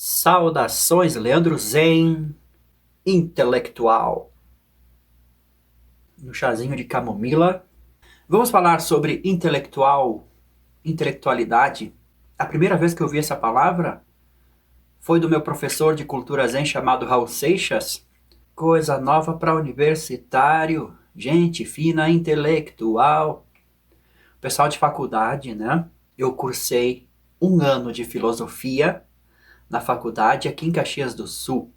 Saudações, Leandro Zen, intelectual, no chazinho de camomila. Vamos falar sobre intelectualidade. A primeira vez que eu vi essa palavra foi do meu professor de cultura Zen chamado Raul Seixas. Coisa nova para universitário, gente fina, intelectual. Pessoal de faculdade, né? Eu cursei 1 ano de filosofia na faculdade aqui em Caxias do Sul.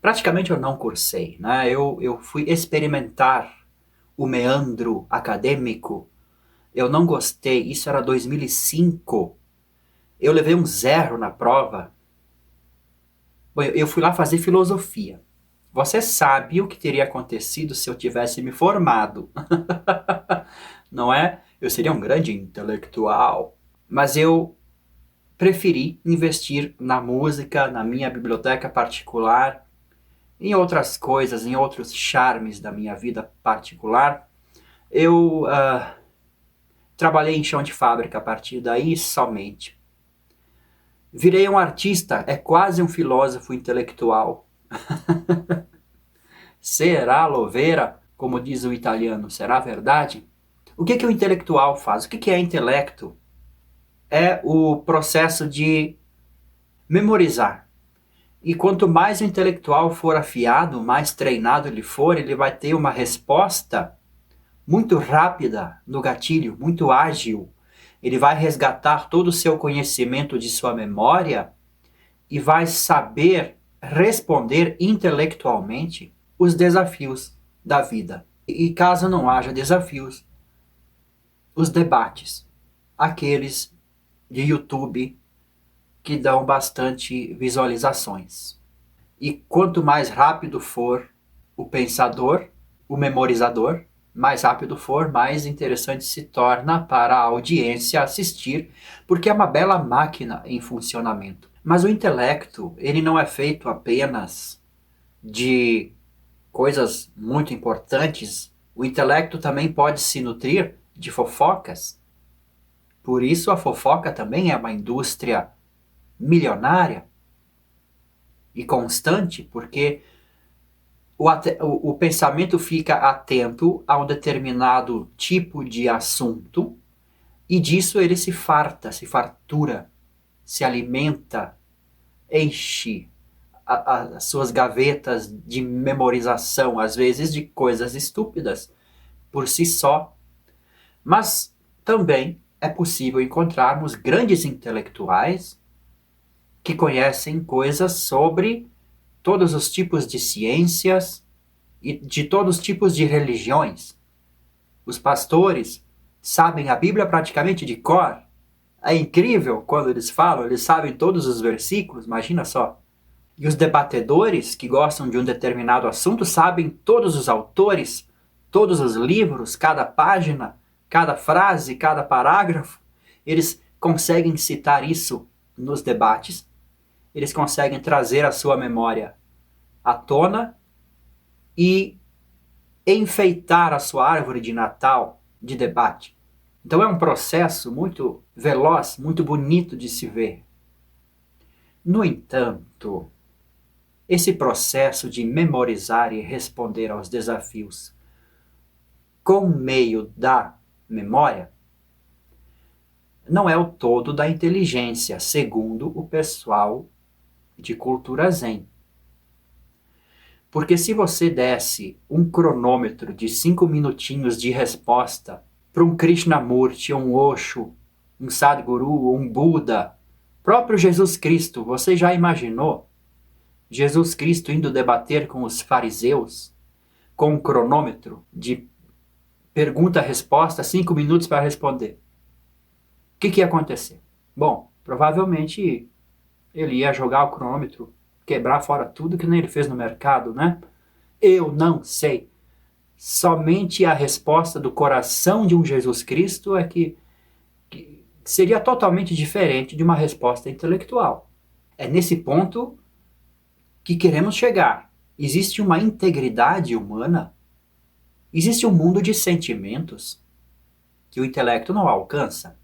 Praticamente eu não cursei, né? Eu fui experimentar o meandro acadêmico. Eu não gostei, isso era 2005. Eu levei um 0 na prova. Bom, eu fui lá fazer filosofia. Você sabe o que teria acontecido se eu tivesse me formado, não é? Eu seria um grande intelectual. Mas eu preferi investir na música, na minha biblioteca particular, em outras coisas, em outros charmes da minha vida particular. Eu trabalhei em chão de fábrica a partir daí somente. Virei um artista, é quase um filósofo intelectual. Será Lovera, como diz o italiano, será verdade? O que o intelectual faz? O que é intelecto? É o processo de memorizar. E quanto mais o intelectual for afiado, mais treinado ele for, ele vai ter uma resposta muito rápida no gatilho, muito ágil. Ele vai resgatar todo o seu conhecimento de sua memória e vai saber responder intelectualmente os desafios da vida. E caso não haja desafios, os debates, aqueles de YouTube que dão bastante visualizações. E quanto mais rápido for o pensador, o memorizador, mais rápido for, mais interessante se torna para a audiência assistir, porque é uma bela máquina em funcionamento. Mas o intelecto, ele não é feito apenas de coisas muito importantes. O intelecto também pode se nutrir de fofocas. Por isso a fofoca também é uma indústria milionária e constante, porque o pensamento fica atento a um determinado tipo de assunto e disso ele se farta, se fartura, se alimenta, enche as suas gavetas de memorização, às vezes de coisas estúpidas por si só. Mas também é possível encontrarmos grandes intelectuais que conhecem coisas sobre todos os tipos de ciências e de todos os tipos de religiões. Os pastores sabem a Bíblia praticamente de cor. É incrível quando eles falam, eles sabem todos os versículos, imagina só. E os debatedores que gostam de um determinado assunto sabem todos os autores, todos os livros, cada página, cada frase, cada parágrafo. Eles conseguem citar isso nos debates. Eles conseguem trazer a sua memória à tona e enfeitar a sua árvore de Natal de debate. Então é um processo muito veloz, muito bonito de se ver. No entanto, esse processo de memorizar e responder aos desafios com meio da memória não é o todo da inteligência, segundo o pessoal de cultura Zen. Porque se você desse um cronômetro de 5 minutinhos de resposta para um Krishnamurti, um Osho, um Sadhguru, um Buda, próprio Jesus Cristo, você já imaginou Jesus Cristo indo debater com os fariseus com um cronômetro de pergunta-resposta, 5 minutos para responder? O que ia acontecer? Bom, provavelmente ele ia jogar o cronômetro, quebrar fora tudo que nem ele fez no mercado, né? Eu não sei. Somente a resposta do coração de um Jesus Cristo é que seria totalmente diferente de uma resposta intelectual. É nesse ponto que queremos chegar. Existe uma integridade humana, existe um mundo de sentimentos que o intelecto não alcança.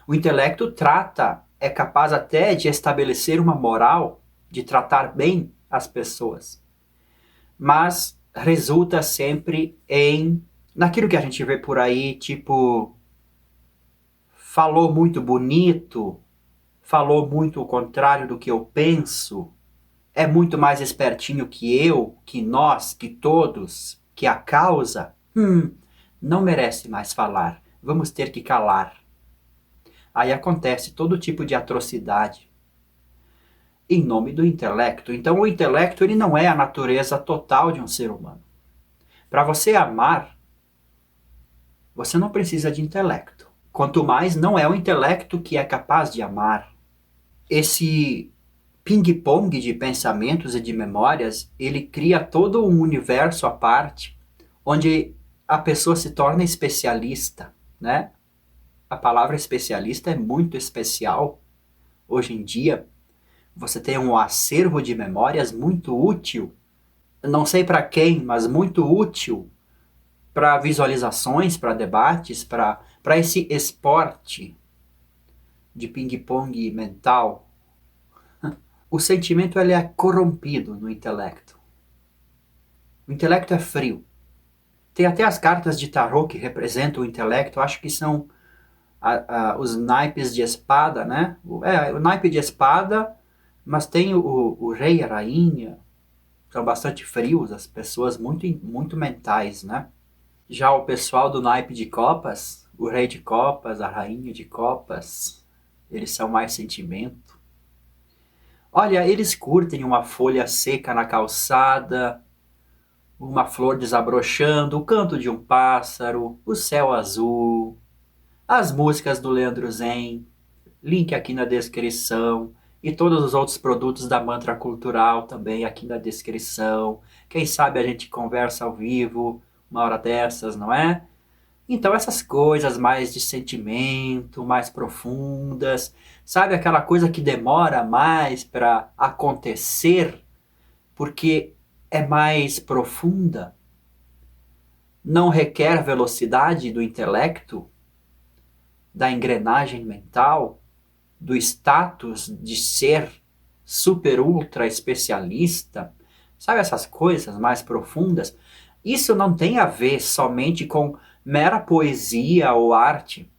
O intelecto trata é capaz até de estabelecer uma moral, de tratar bem as pessoas, mas resulta sempre naquilo que a gente vê por aí, tipo, falou muito bonito, falou muito o contrário do que eu penso, é muito mais espertinho que eu, que nós, que todos, que a causa. Não merece mais falar, vamos ter que calar. Aí acontece todo tipo de atrocidade em nome do intelecto. Então o intelecto ele não é a natureza total de um ser humano. Para você amar, você não precisa de intelecto. Quanto mais não é o intelecto que é capaz de amar. Esse ping-pong de pensamentos e de memórias, ele cria todo um universo à parte, onde a pessoa se torna especialista, né? A palavra especialista é muito especial. Hoje em dia, você tem um acervo de memórias muito útil, não sei para quem, mas muito útil para visualizações, para debates, para esse esporte de ping-pong mental. O sentimento ele é corrompido no intelecto. O intelecto é frio. Tem até as cartas de tarô que representam o intelecto, acho que são os naipes de espada, né? O naipe de espada, mas tem o rei e a rainha, são bastante frios, as pessoas muito, muito mentais, né? Já o pessoal do naipe de copas, o rei de copas, a rainha de copas, eles são mais sentimento. Olha, eles curtem uma folha seca na calçada, uma flor desabrochando, o canto de um pássaro, o céu azul, as músicas do Leandro Zen, link aqui na descrição, e todos os outros produtos da Mantra Cultural também aqui na descrição. Quem sabe a gente conversa ao vivo, uma hora dessas, não é? Então essas coisas mais de sentimento, mais profundas, sabe aquela coisa que demora mais para acontecer, porque é mais profunda, não requer velocidade do intelecto, da engrenagem mental, do status de ser super ultra especialista, sabe essas coisas mais profundas? Isso não tem a ver somente com mera poesia ou arte,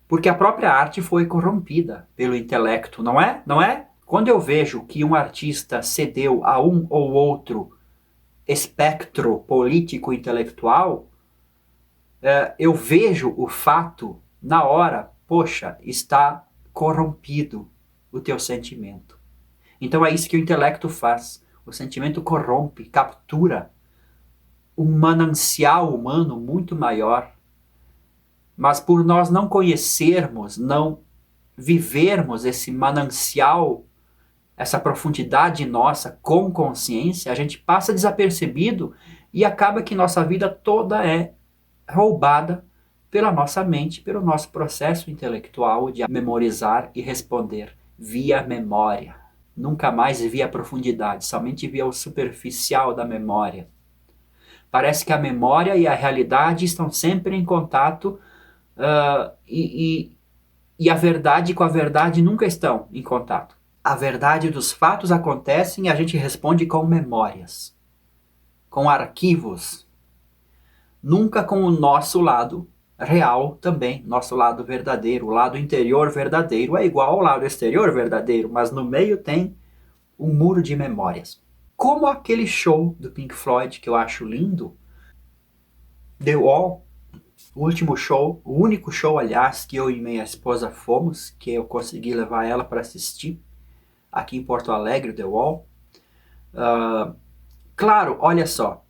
porque a própria arte foi corrompida pelo intelecto, não é? Não é? Quando eu vejo que um artista cedeu a um ou outro espectro político-intelectual, eu vejo o fato na hora, poxa, está corrompido o teu sentimento. Então é isso que o intelecto faz. O sentimento corrompe, captura um manancial humano muito maior. Mas por nós não conhecermos, não vivermos esse manancial, essa profundidade nossa com consciência, a gente passa desapercebido e acaba que nossa vida toda é roubada pela nossa mente, pelo nosso processo intelectual de memorizar e responder via memória. Nunca mais via a profundidade, somente via o superficial da memória. Parece que a memória e a realidade estão sempre em contato e a verdade com a verdade nunca estão em contato. A verdade dos fatos acontecem e a gente responde com memórias, com arquivos, nunca com o nosso lado real também, nosso lado verdadeiro. O lado interior verdadeiro é igual ao lado exterior verdadeiro, mas no meio tem um muro de memórias. Como aquele show do Pink Floyd que eu acho lindo, The Wall, o último show, o único show, aliás, que eu e minha esposa fomos, que eu consegui levar ela para assistir, aqui em Porto Alegre, The Wall. Claro, olha só,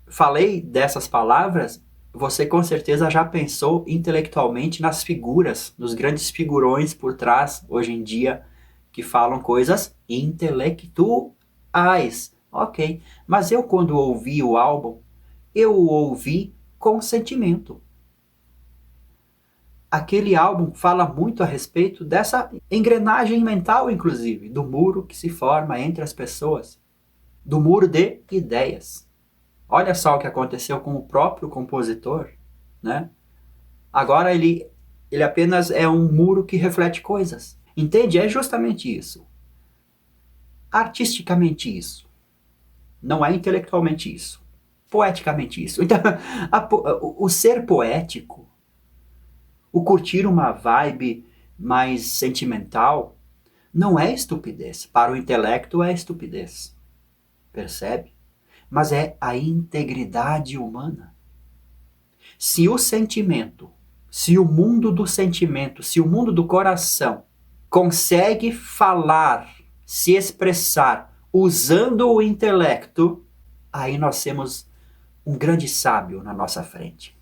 falei dessas palavras, você com certeza já pensou intelectualmente nas figuras, nos grandes figurões por trás, hoje em dia, que falam coisas intelectuais. Ok, mas eu quando ouvi o álbum, eu o ouvi com sentimento. Aquele álbum fala muito a respeito dessa engrenagem mental, inclusive, do muro que se forma entre as pessoas, do muro de ideias. Olha só o que aconteceu com o próprio compositor, né? Agora ele apenas é um muro que reflete coisas. Entende? É justamente isso. Artisticamente isso. Não é intelectualmente isso. Poeticamente isso. Então, o ser poético, o curtir uma vibe mais sentimental, não é estupidez. Para o intelecto é estupidez. Percebe? Mas é a integridade humana. Se o sentimento, se o mundo do sentimento, se o mundo do coração consegue falar, se expressar usando o intelecto, aí nós temos um grande sábio na nossa frente.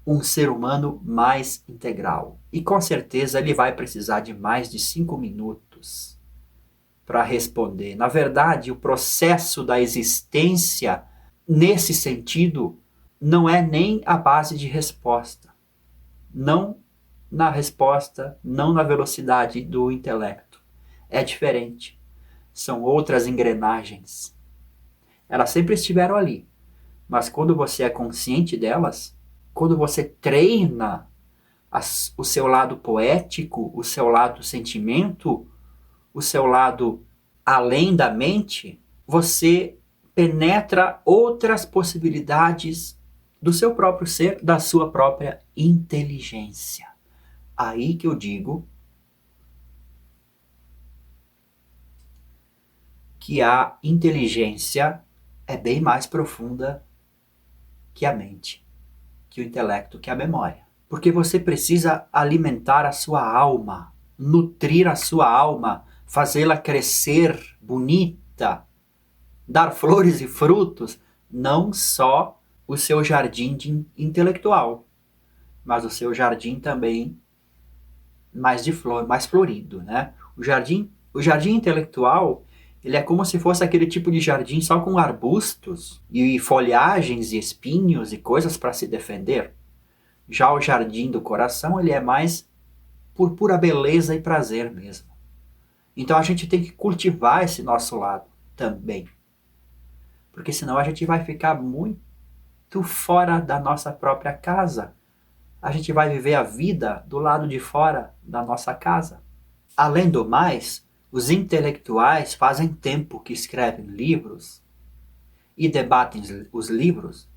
Um ser humano mais integral. E com certeza ele vai precisar de mais de 5 minutos para responder. Na verdade, o processo da existência, nesse sentido, não é nem a base de resposta. Não na resposta, não na velocidade do intelecto. É diferente. São outras engrenagens. Elas sempre estiveram ali. Mas quando você é consciente delas, quando você treina o seu lado poético, o seu lado sentimento, o seu lado além da mente, você penetra outras possibilidades do seu próprio ser, da sua própria inteligência. Aí que eu digo que a inteligência é bem mais profunda que a mente, que o intelecto, que a memória. Porque você precisa alimentar a sua alma, nutrir a sua alma, fazê-la crescer bonita, dar flores e frutos, não só o seu jardim intelectual, mas o seu jardim também mais de flor, mais florido, né? O jardim intelectual, ele é como se fosse aquele tipo de jardim só com arbustos e folhagens e espinhos e coisas para se defender. Já o jardim do coração, ele é mais por pura beleza e prazer mesmo. Então a gente tem que cultivar esse nosso lado também. Porque senão a gente vai ficar muito fora da nossa própria casa. A gente vai viver a vida do lado de fora da nossa casa. Além do mais, os intelectuais fazem tempo que escrevem livros e debatem os livros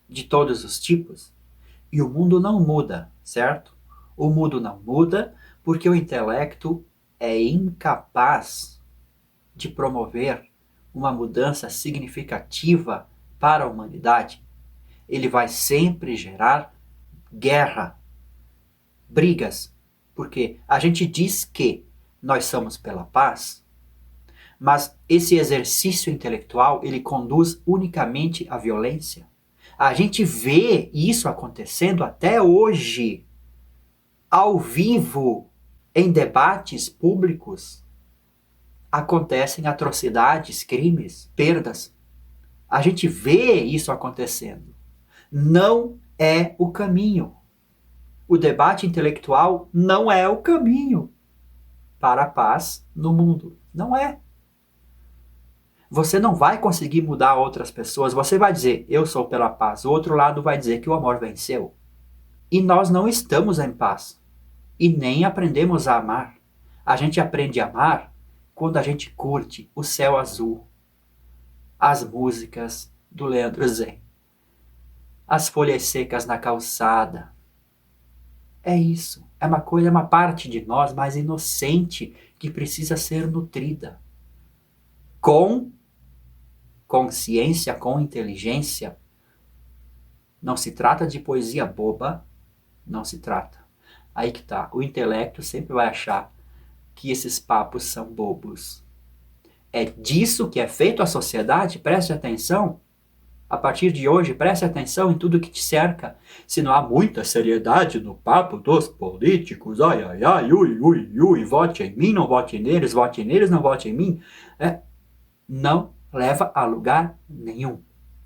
de todos os tipos. E o mundo não muda, certo? O mundo não muda porque o intelecto é incapaz de promover uma mudança significativa para a humanidade. Ele vai sempre gerar guerra, brigas, porque a gente diz que nós somos pela paz, mas esse exercício intelectual ele conduz unicamente à violência. A gente vê isso acontecendo até hoje, ao vivo, em debates públicos. Acontecem atrocidades, crimes, perdas. A gente vê isso acontecendo. Não é o caminho. O debate intelectual não é o caminho para a paz no mundo. Não é. Você não vai conseguir mudar outras pessoas. Você vai dizer, eu sou pela paz. O outro lado vai dizer que o amor venceu. E nós não estamos em paz. E nem aprendemos a amar. A gente aprende a amar quando a gente curte o céu azul, as músicas do Leandro Zen, as folhas secas na calçada. É isso. É uma coisa, é uma parte de nós mais inocente que precisa ser nutrida. Com consciência, com inteligência. Não se trata de poesia boba, não se trata. Aí que tá. O intelecto sempre vai achar que esses papos são bobos. É disso que é feito a sociedade? Preste atenção. A partir de hoje, preste atenção em tudo que te cerca. Se não há muita seriedade no papo dos políticos, ai, ai, ai, ui, ui, ui, vote em mim, não vote neles, não vote em mim, não leva a lugar nenhum.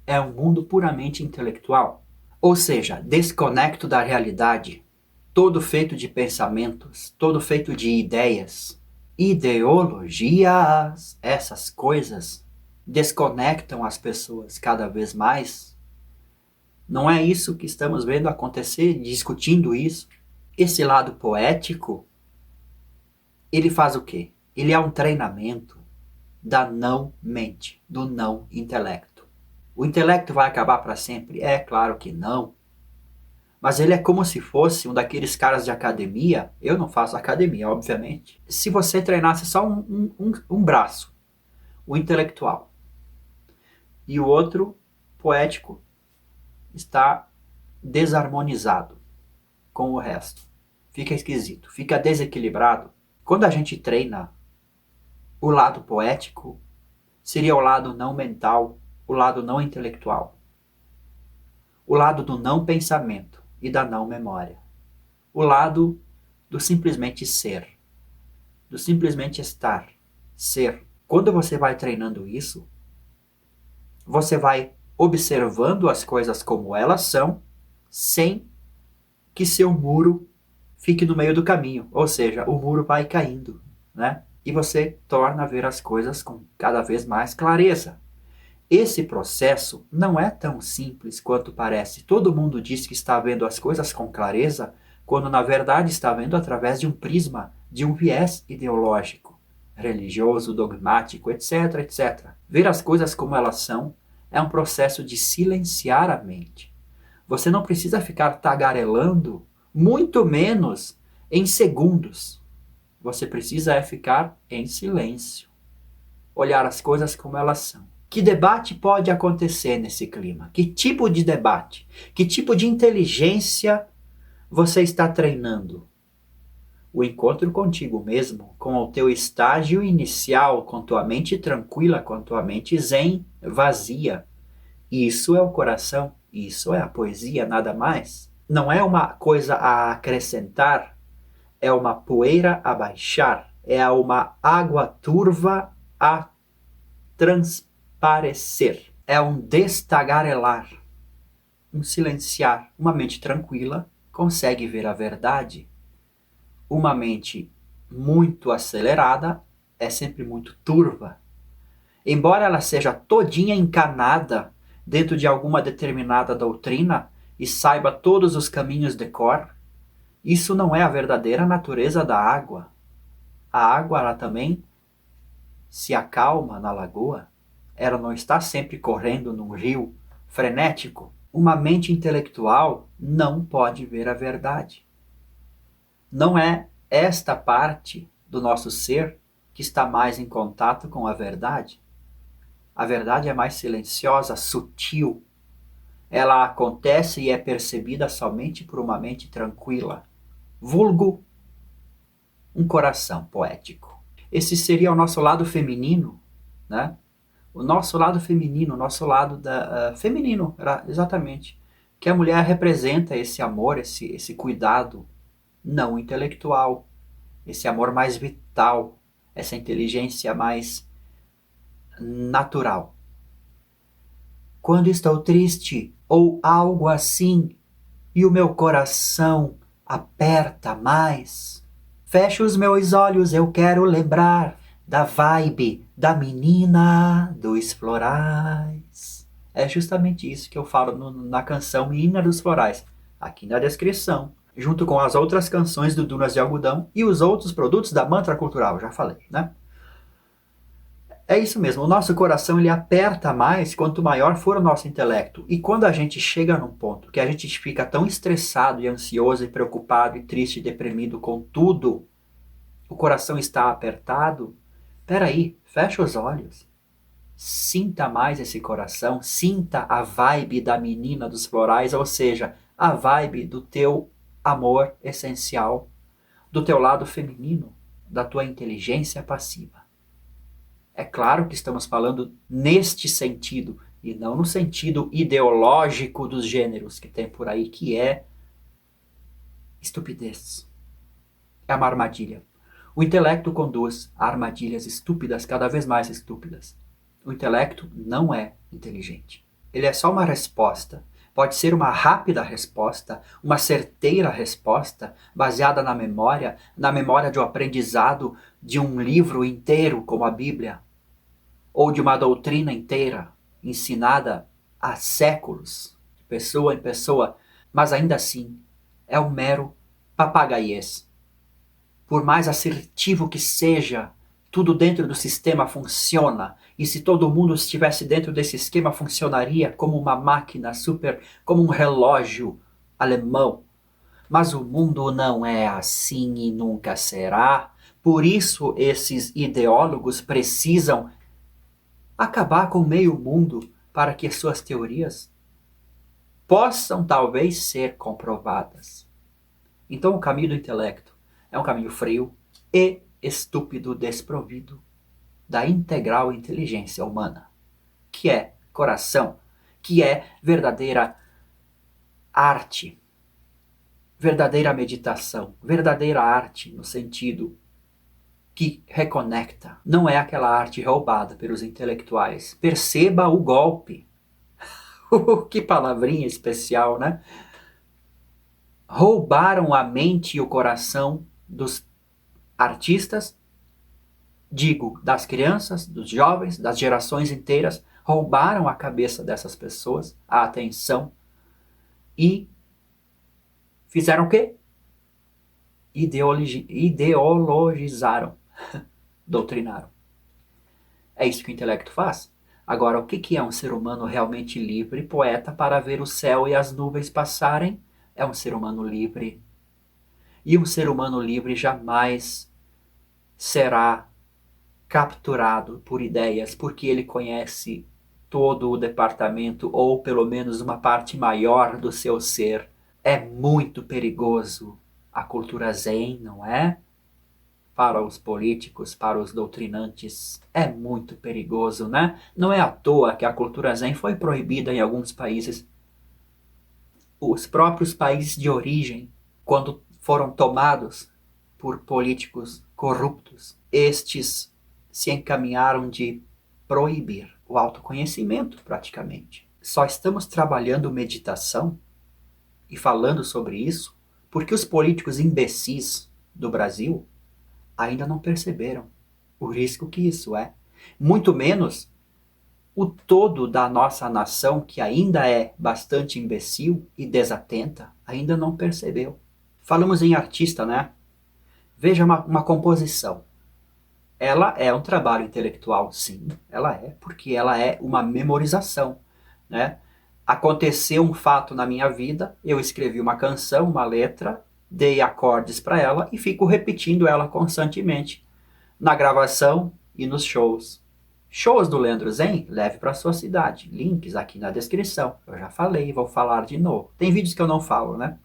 É um mundo puramente intelectual. Ou seja, desconecto da realidade, todo feito de pensamentos, todo feito de ideias, ideologias, essas coisas desconectam as pessoas cada vez mais. Não é isso que estamos vendo acontecer, discutindo isso. Esse lado poético ele faz o quê? Ele é um treinamento da não mente, do não intelecto. O intelecto vai acabar para sempre? É claro que não. Mas ele é como se fosse um daqueles caras de academia. Eu não faço academia, obviamente. Se você treinasse só um braço, o intelectual, e o outro, poético, está desarmonizado com o resto. Fica esquisito, fica desequilibrado. Quando a gente treina o lado poético, seria o lado não mental, o lado não intelectual, o lado do não pensamento e da não memória, o lado do simplesmente ser, do simplesmente estar, ser. Quando você vai treinando isso, você vai observando as coisas como elas são, sem que seu muro fique no meio do caminho, ou seja, o muro vai caindo, né? E você torna a ver as coisas com cada vez mais clareza. Esse processo não é tão simples quanto parece. Todo mundo diz que está vendo as coisas com clareza, quando na verdade está vendo através de um prisma, de um viés ideológico, religioso, dogmático, etc, etc. Ver as coisas como elas são é um processo de silenciar a mente. Você não precisa ficar tagarelando, muito menos em segundos. Você precisa ficar em silêncio. Olhar as coisas como elas são. Que debate pode acontecer nesse clima? Que tipo de debate? Que tipo de inteligência você está treinando? O encontro contigo mesmo, com o teu estágio inicial, com tua mente tranquila, com tua mente zen, vazia. Isso é o coração, isso é a poesia, nada mais. Não é uma coisa a acrescentar, é uma poeira a baixar, é uma água turva a transparecer. É um destagarelar, um silenciar. Uma mente tranquila consegue ver a verdade. Uma mente muito acelerada é sempre muito turva. Embora ela seja todinha encanada dentro de alguma determinada doutrina e saiba todos os caminhos de cor, isso não é a verdadeira natureza da água. A água, ela também se acalma na lagoa. Ela não está sempre correndo num rio frenético. Uma mente intelectual não pode ver a verdade. Não é esta parte do nosso ser que está mais em contato com a verdade. A verdade é mais silenciosa, sutil. Ela acontece e é percebida somente por uma mente tranquila. Vulgo, um coração poético. Esse seria o nosso lado feminino, né? O nosso lado feminino, o nosso lado feminino, exatamente. Que a mulher representa esse amor, esse cuidado não intelectual, esse amor mais vital, essa inteligência mais natural. Quando estou triste ou algo assim e o meu coração aperta mais, fecho os meus olhos, eu quero lembrar da vibe da menina dos florais. É justamente isso que eu falo na canção Menina dos Florais, aqui na descrição, junto com as outras canções do Dunas de Algodão e os outros produtos da Mantra Cultural, já falei, né? É isso mesmo, o nosso coração ele aperta mais quanto maior for o nosso intelecto. E quando a gente chega num ponto que a gente fica tão estressado e ansioso e preocupado e triste e deprimido com tudo, o coração está apertado, peraí, fecha os olhos. Sinta mais esse coração, sinta a vibe da menina dos florais, ou seja, a vibe do teu amor essencial, do teu lado feminino, da tua inteligência passiva. É claro que estamos falando neste sentido, e não no sentido ideológico dos gêneros que tem por aí, que é estupidez. É uma armadilha. O intelecto conduz a armadilhas estúpidas, cada vez mais estúpidas. O intelecto não é inteligente. Ele é só uma resposta. Pode ser uma rápida resposta, uma certeira resposta, baseada na memória de um aprendizado de um livro inteiro, como a Bíblia, ou de uma doutrina inteira, ensinada há séculos, de pessoa em pessoa, mas ainda assim é um mero papagaiês. por mais assertivo que seja, tudo dentro do sistema funciona. E se todo mundo estivesse dentro desse esquema, funcionaria como uma máquina super, como um relógio alemão. Mas o mundo não é assim e nunca será. Por isso esses ideólogos precisam acabar com o meio mundo para que suas teorias possam talvez ser comprovadas. Então o caminho do intelecto é um caminho frio e estúpido, desprovido da integral inteligência humana, que é coração, que é verdadeira arte, verdadeira meditação, verdadeira arte no sentido que reconecta. Não é aquela arte roubada pelos intelectuais. Perceba o golpe. Que palavrinha especial, né? Roubaram a mente e o coração dos artistas, digo, das crianças, dos jovens, das gerações inteiras, roubaram a cabeça dessas pessoas, a atenção, e fizeram o quê? Ideologizaram, doutrinaram. É isso que o intelecto faz. Agora, o que é um ser humano realmente livre, poeta, para ver o céu e as nuvens passarem? É um ser humano livre. E um ser humano livre jamais será capturado por ideias, porque ele conhece todo o departamento, ou pelo menos uma parte maior do seu ser. É muito perigoso a cultura zen, não é? Para os políticos, para os doutrinantes, é muito perigoso, né? Não é à toa que a cultura zen foi proibida em alguns países. Os próprios países de origem, quando foram tomados por políticos corruptos, estes se encaminharam de proibir o autoconhecimento, praticamente. Só estamos trabalhando meditação e falando sobre isso porque os políticos imbecis do Brasil ainda não perceberam o risco que isso é. Muito menos o todo da nossa nação, que ainda é bastante imbecil e desatenta, ainda não percebeu. Falamos em artista, né? Veja uma composição. Ela é um trabalho intelectual, sim, ela é, porque ela é uma memorização, né? Aconteceu um fato na minha vida, eu escrevi uma canção, uma letra, dei acordes para ela e fico repetindo ela constantemente na gravação e nos shows. Shows do Leandro Zen, leve para sua cidade. Links aqui na descrição. Eu já falei, vou falar de novo. Tem vídeos que eu não falo, né?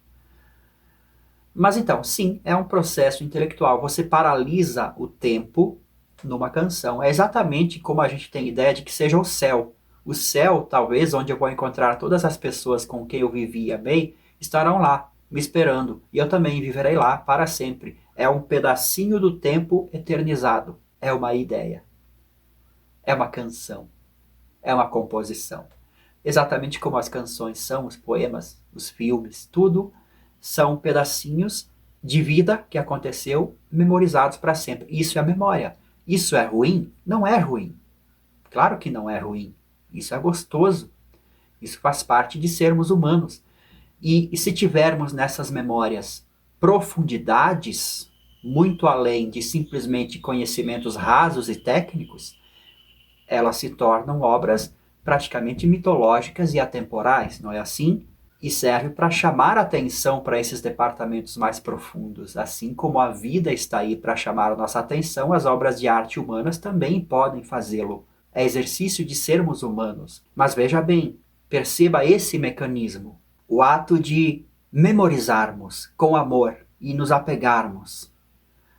Mas então, sim, é um processo intelectual. Você paralisa o tempo numa canção. É exatamente como a gente tem ideia de que seja o céu. O céu, talvez, onde eu vou encontrar todas as pessoas com quem eu vivi e amei, estarão lá, me esperando. E eu também viverei lá para sempre. É um pedacinho do tempo eternizado. É uma ideia. É uma canção. É uma composição. Exatamente como as canções são, os poemas, os filmes, tudo são pedacinhos de vida que aconteceu, memorizados para sempre. Isso é a memória. Isso é ruim? Não é ruim. Claro que não é ruim. Isso é gostoso. Isso faz parte de sermos humanos. E se tivermos nessas memórias profundidades, muito além de simplesmente conhecimentos rasos e técnicos, elas se tornam obras praticamente mitológicas e atemporais, não é assim? E serve para chamar atenção para esses departamentos mais profundos. Assim como a vida está aí para chamar a nossa atenção, as obras de arte humanas também podem fazê-lo. É exercício de sermos humanos. Mas veja bem, perceba esse mecanismo. O ato de memorizarmos com amor e nos apegarmos.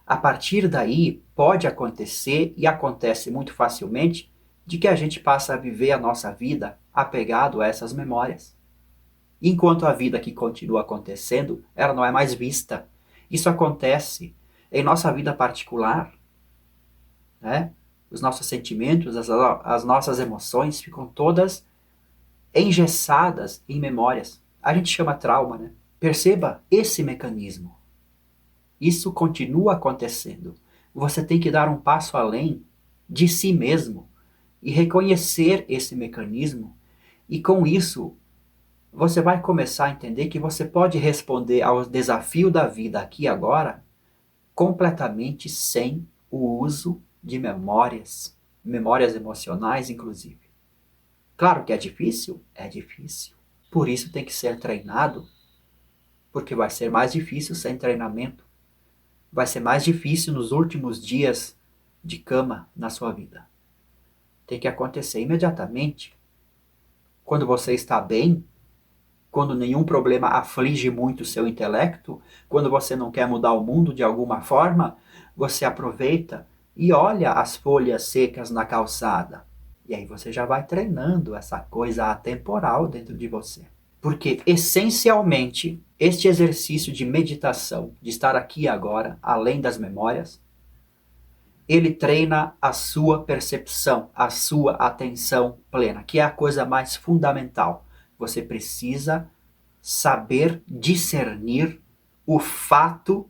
A partir daí, pode acontecer, e acontece muito facilmente, de que a gente passa a viver a nossa vida apegado a essas memórias. Enquanto a vida que continua acontecendo, ela não é mais vista. Isso acontece em nossa vida particular, né? Os nossos sentimentos, as nossas emoções ficam todas engessadas em memórias. A gente chama trauma, né? Perceba esse mecanismo. Isso continua acontecendo. Você tem que dar um passo além de si mesmo e reconhecer esse mecanismo, e com isso você vai começar a entender que você pode responder ao desafio da vida aqui e agora completamente sem o uso de memórias emocionais, inclusive. Claro que é difícil? É difícil. Por isso tem que ser treinado, porque vai ser mais difícil sem treinamento. Vai ser mais difícil nos últimos dias de cama na sua vida. Tem que acontecer imediatamente. Quando você está bem, quando nenhum problema aflige muito o seu intelecto, quando você não quer mudar o mundo de alguma forma, você aproveita e olha as folhas secas na calçada. E aí você já vai treinando essa coisa atemporal dentro de você. Porque, essencialmente, este exercício de meditação, de estar aqui e agora, além das memórias, ele treina a sua percepção, a sua atenção plena, que é a coisa mais fundamental. Você precisa saber discernir o fato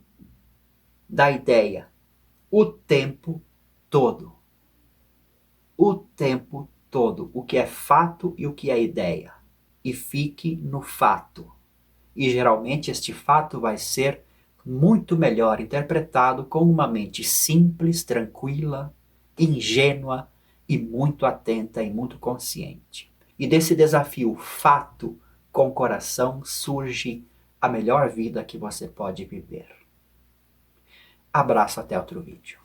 da ideia o tempo todo. O tempo todo. O que é fato e o que é ideia. E fique no fato. E geralmente este fato vai ser muito melhor interpretado com uma mente simples, tranquila, ingênua e muito atenta e muito consciente. E desse desafio fato com coração surge a melhor vida que você pode viver. Abraço, até outro vídeo.